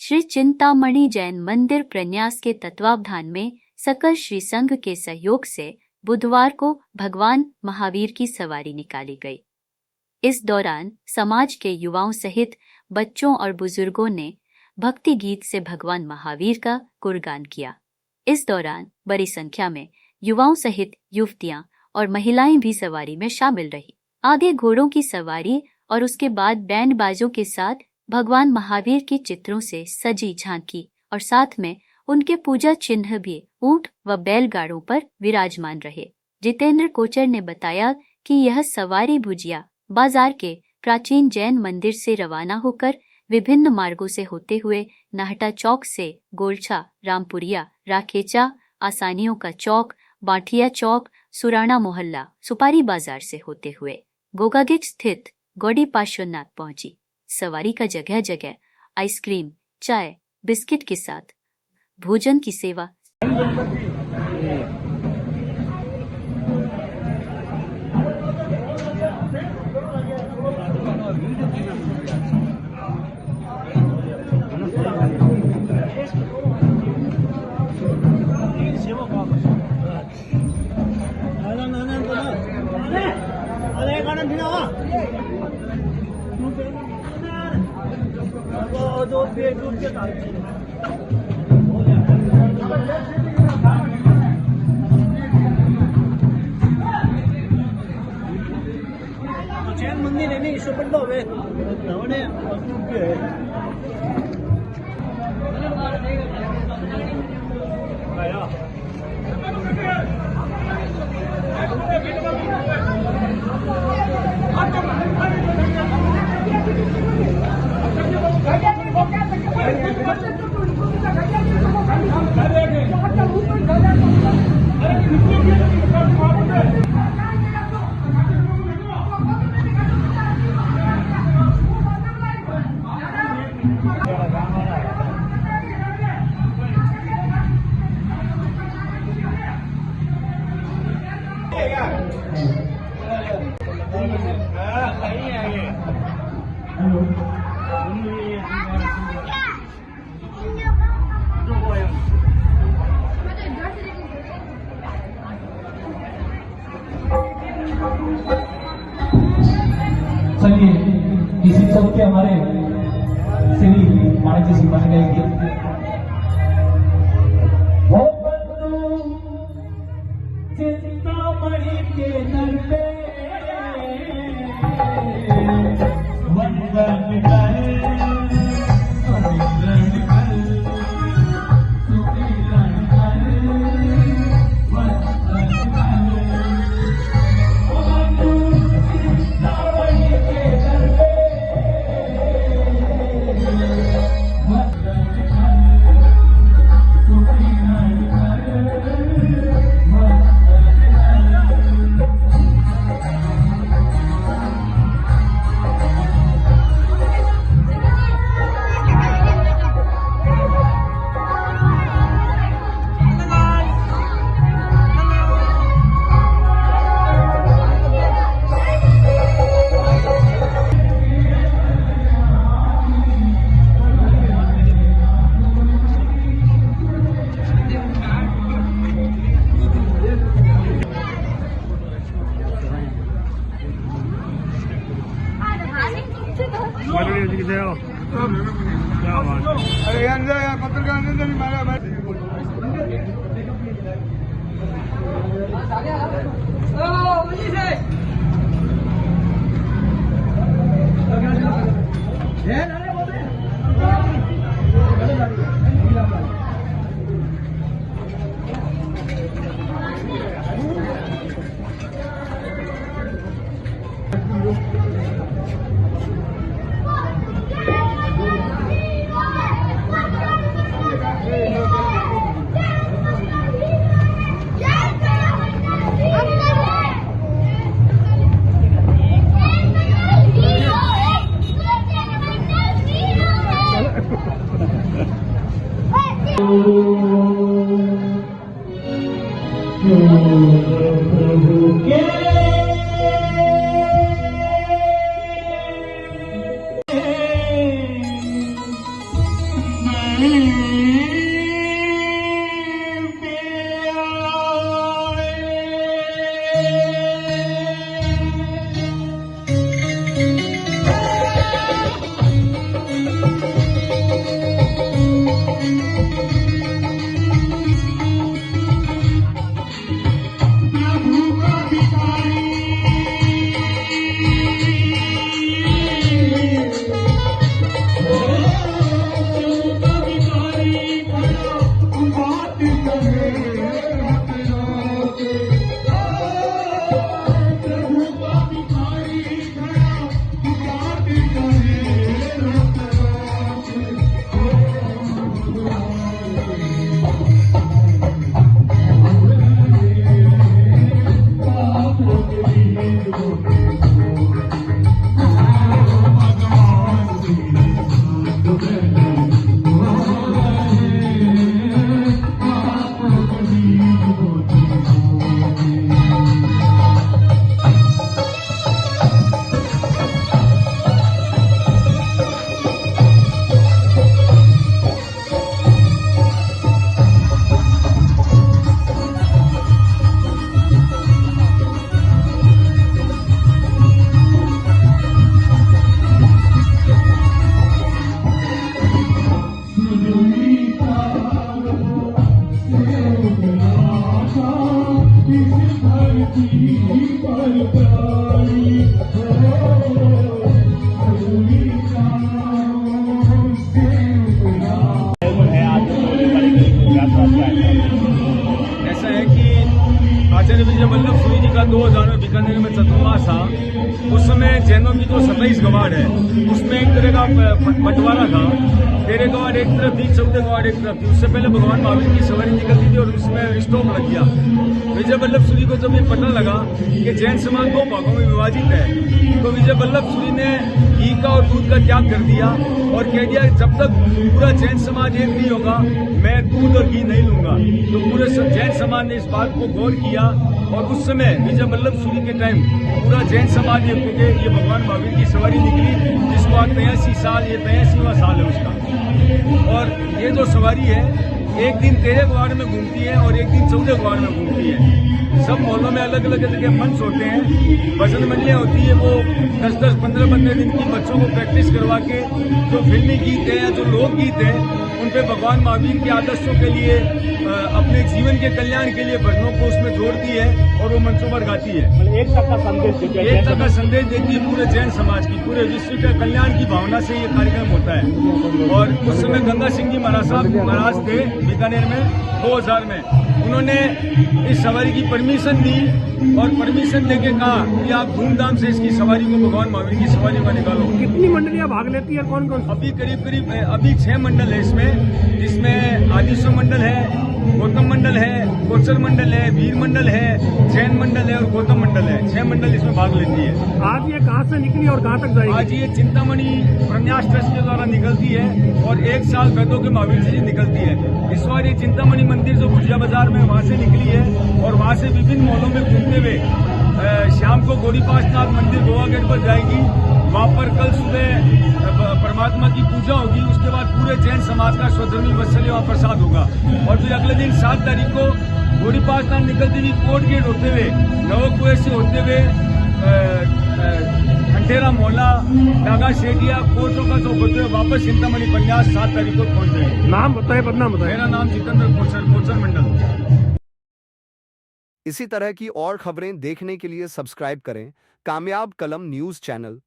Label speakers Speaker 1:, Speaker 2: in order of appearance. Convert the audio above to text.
Speaker 1: श्री चिंतामणि जैन मंदिर प्रन्यास के तत्वावधान में सकल श्री संघ के सहयोग से बुधवार को भगवान महावीर की सवारी निकाली गई। इस दौरान समाज के युवाओं सहित बच्चों और बुजुर्गों ने भक्ति गीत से भगवान महावीर का गुणगान किया। इस दौरान बड़ी संख्या में युवाओं सहित युवतियां और महिलाएं भी सवारी में शामिल रही। आगे घोड़ों की सवारी और उसके बाद बैंड बाजों के साथ भगवान महावीर के चित्रों से सजी झांकी और साथ में उनके पूजा चिन्ह भी ऊंट व बैलगाड़ों पर विराजमान रहे। जितेंद्र कोचर ने बताया कि यह सवारी भुजिया बाजार के प्राचीन जैन मंदिर से रवाना होकर विभिन्न मार्गों से होते हुए नाहटा चौक से गोलछा, रामपुरिया, राखेचा, आसानियों का चौक, बाठिया चौक, सुराणा मोहल्ला, सुपारी बाजार से होते हुए गोगागिच स्थित गौड़ी पार्श्वनाथ पहुंची। सवारी का जगह जगह आइसक्रीम, चाय, बिस्किट के साथ भोजन की सेवा।
Speaker 2: जैन मंदिर है नहीं सुपंड होवे नवने
Speaker 3: चलिए इसी सब के हमारे श्री माणिक जी सिंह बन गए चिंतामणि के दर पे वंदन कर
Speaker 4: अरे यार पत्रकार नहीं मारा ऐसा है कि आचार्य विजय वल्लभ सूरी जी का 2000 में बीकानेर में चतुर्मास था। उस समय जैनों की जो 27 गवाड़ है उसमें एक तरह का बंटवारा था। 13 गवाड़ एक तरफ थी, 14 गवाड़ एक तरफ थी। उससे पहले भगवान महावीर की सवारी निकलती थी और उसमें स्टॉप लग गया। विजय वल्लभ सूरी को जब ये पता लगा कि जैन समाज 2 भागों में विभाजित है, तो विजय वल्लभ सूरी ने घी का और दूध का त्याग कर दिया और कह दिया जब तक पूरा जैन समाज एक नहीं होगा मैं दूध और घी नहीं लूंगा। तो पूरे जैन समाज ने इस बात को गौर किया और उस समय विजय वल्लभ सूरी के टाइम पूरा जैन समाज एक होकर ये भगवान महावीर की सवारी निकली, जिसको आज 83 साल, ये 83वां साल है उसका। और ये जो सवारी है एक दिन 13 गवाड़ में घूमती है और एक दिन 14 गवाड़ में घूमती है। सब मोहल्लों में अलग अलग तरह के मंच होते हैं, भजन मंडलियाँ होती है। वो 10-10, 15-15 दिन की बच्चों को प्रैक्टिस करवा के जो फिल्मी गीत है या जो लोकगीत है उन पे भगवान महावीर के आदर्शों के लिए, अपने जीवन के कल्याण के लिए भजनों को उसमें जोड़ती है और वो मंचों पर गाती है।
Speaker 2: एकता का संदेश देती है,
Speaker 4: एकता का संदेश देती है पूरे जैन समाज की, पूरे विश्व के कल्याण की भावना से ये कार्यक्रम होता है। और उस समय गंगा सिंह जी महाराज थे बीकानेर में 2000 में। उन्होंने इस सवारी की परमिशन दी और परमिशन देके कहा कि आप धूमधाम से इसकी सवारी को, भगवान महावीर की सवारी को निकालो।
Speaker 2: कितनी मंडलियां भाग लेती है, कौन कौन?
Speaker 4: अभी करीब अभी 6 मंडल है इसमें, जिसमें आदिश्वर मंडल है, गौतम मंडल है, कोचर मंडल है, वीर मंडल है, जैन मंडल है और गौतम मंडल है। 6 मंडल इसमें भाग लेती है।
Speaker 2: आज ये कहाँ से निकली और कहाँ तक जाएगी?
Speaker 4: आज ये चिंतामणि प्रन्यास ट्रस्ट के द्वारा निकलती है और 1 साल वेदों के महावीर से निकलती है। इस बार ये चिंतामणि मंदिर जो गुजिया बाजार में वहाँ से निकली है और वहाँ से विभिन्न मॉलों में घूमते हुए शाम को गौरीपासनाथ मंदिर गोवा गेट पर जाएगी। वहाँ पर कल सुबह परमात्मा की पूजा होगी। उसके बाद पूरे जैन समाज का स्वधर्मी वत्सल्य वहाँ प्रसाद होगा। और फिर अगले दिन 7 तारीख को गौरीपासनाथ निकलती हुई कोट गेट होते हुए, नवकुएं से होते हुए खंडेरा मोहल्ला, नागा शेडिया, कोटों का चौक होते हुए वापस चिंतामणि प्रन्यास 7 तारीख को पहुँच जाएगी।
Speaker 2: नाम बताए, बदनाम बताए।
Speaker 4: मेरा नाम जितेंद्र कोचर मंडल।
Speaker 5: इसी तरह की और खबरें देखने के लिए सब्सक्राइब करें कामयाब कलम न्यूज़ चैनल।